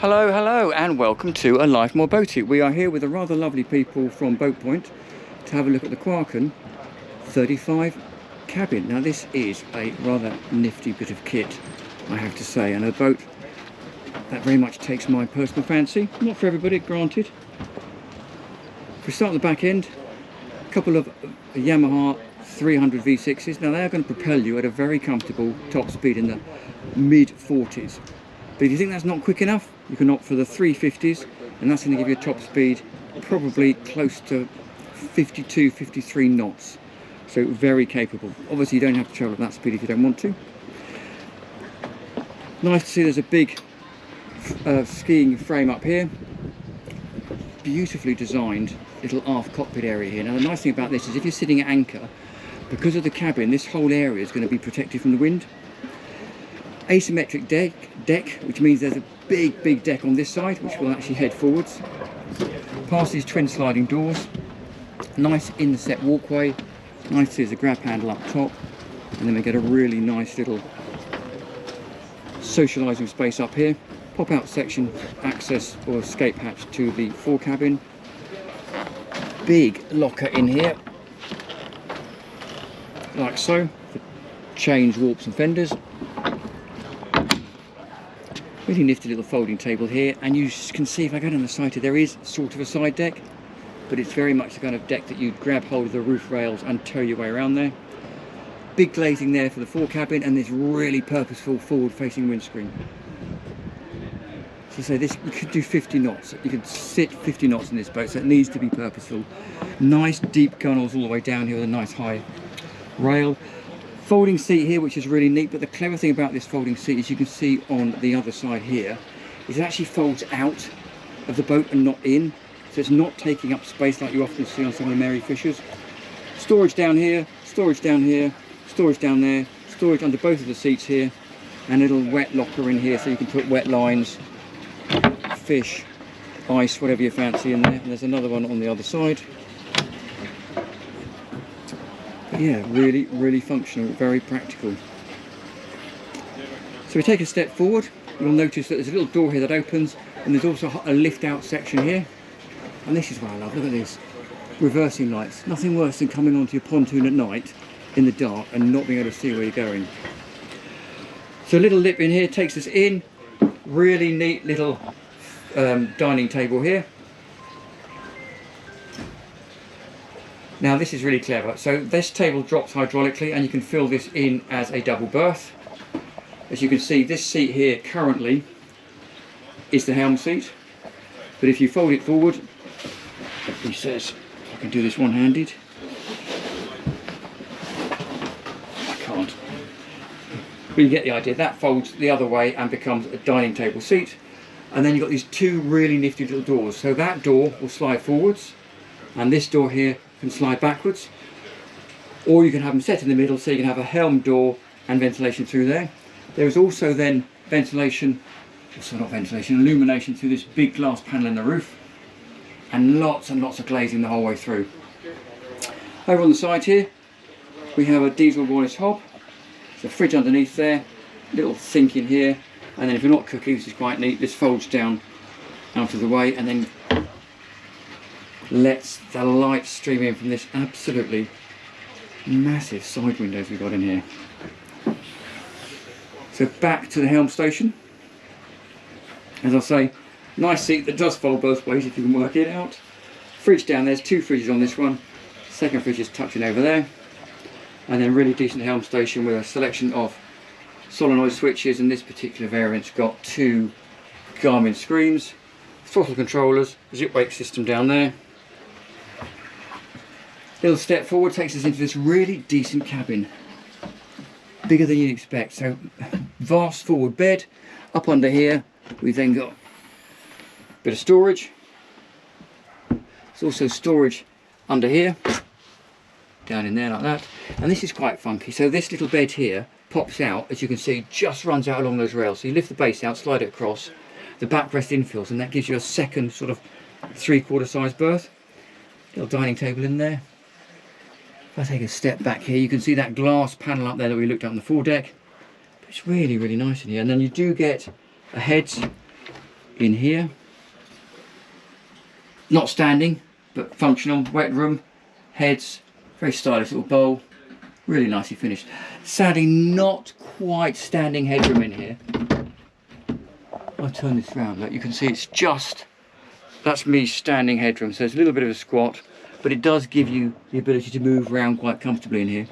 Hello and welcome to A Life More Boaty. We are here with the rather lovely people from Boatpoint to have a look at the Quarken 35 cabin. Now this is a rather nifty bit of kit, I have to say, and a boat that very much takes my personal fancy. Not for everybody, granted. If we start at the back end, a couple of Yamaha 300 V6s. Now they are going to propel you at a very comfortable top speed in the mid 40s. But if you think that's not quick enough, you can opt for the 350s, and that's going to give you a top speed probably close to 52, 53 knots. So very capable. Obviously you don't have to travel at that speed if you don't want to. Nice to see there's a big skiing frame up here. Beautifully designed little aft cockpit area here. Now the nice thing about this is if you're sitting at anchor, because of the cabin, this whole area is going to be protected from the wind. Asymmetric deck, which means there's a big deck on this side which will actually head forwards. Past these twin sliding doors, nice inset walkway, nice to see there's a grab handle up top, and then we get a really nice little socialising space up here. Pop out section, access or escape hatch to the fore cabin. Big locker in here, like so, for change warps and fenders. Really nifty little folding table here, and you can see if I go down the side here, there is sort of a side deck, but it's very much the kind of deck that you'd grab hold of the roof rails and tow your way around there. Big glazing there for the fore cabin, and this really purposeful forward facing windscreen. So say this, you could do 50 knots, you could sit 50 knots in this boat, so it needs to be purposeful. Nice deep gunnels all the way down here with a nice high rail. Folding seat here, which is really neat, but the clever thing about this folding seat is you can see on the other side here is it actually folds out of the boat and not in, so it's not taking up space like you often see on some of the Mary Fishers. Storage down here, storage down here, storage down there, storage under both of the seats here, and a little wet locker in here so you can put wet lines, fish, ice, whatever you fancy in there. And there's another one on the other side. But yeah, really functional, very practical. So we take a step forward, you'll notice that there's a little door here that opens, and there's also a lift out section here. And this is what I love, look at this. Reversing lights. Nothing worse than coming onto your pontoon at night in the dark and not being able to see where you're going. So a little lip in here takes us in. Really neat little dining table here. Now this is really clever. So this table drops hydraulically and you can fill this in as a double berth. As you can see, this seat here currently is the helm seat, but if you fold it forward, he says, I can do this one-handed. I can't. But you get the idea. That folds the other way and becomes a dining table seat. And then you've got these two really nifty little doors. So that door will slide forwards, and this door here can slide backwards, or you can have them set in the middle so you can have a helm door and ventilation through there. There is also then ventilation, also not ventilation, illumination through this big glass panel in the roof, and lots of glazing the whole way through. Over on the side here we have a diesel Wallace hob. There's a fridge underneath there, little sink in here, and then if you're not cooking, this is quite neat, this folds down out of the way and then lets the light stream in from this absolutely massive side windows we've got in here. So back to the helm station. As I say, nice seat that does fold both ways if you can work it out. Fridge down, there's two fridges on this one. Second fridge is touching over there. And then really decent helm station with a selection of solenoid switches, and this particular variant's got two Garmin screens, throttle controllers, zip wake system down there. Little step forward takes us into this really decent cabin, bigger than you'd expect. So vast forward bed. Up under here we've then got a bit of storage. There's also storage under here, down in there like that, and this is quite funky. So this little bed here pops out, as you can see, just runs out along those rails. So you lift the base out, slide it across, the backrest infills, and that gives you a second sort of 3/4 size berth. Little dining table in there. If I take a step back here, you can see that glass panel up there that we looked at on the foredeck. But it's really nice in here. And then you do get a heads in here. Not standing, but functional. Wet room, heads, very stylish little bowl, really nicely finished. Sadly, not quite standing headroom in here. I'll turn this around, look, you can see it's just, that's me standing headroom, so it's a little bit of a squat, but it does give you the ability to move around quite comfortably in here.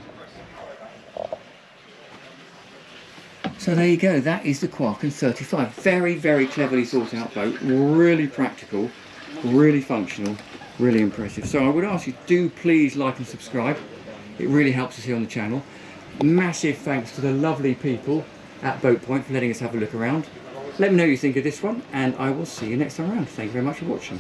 So there you go, that is the Quarken 35. Very, very cleverly thought out boat, really practical, really functional, really impressive. So I would ask you, do please like and subscribe. It really helps us here on the channel. Massive thanks to the lovely people at Boatpoint for letting us have a look around. Let me know what you think of this one, and I will see you next time around. Thank you very much for watching.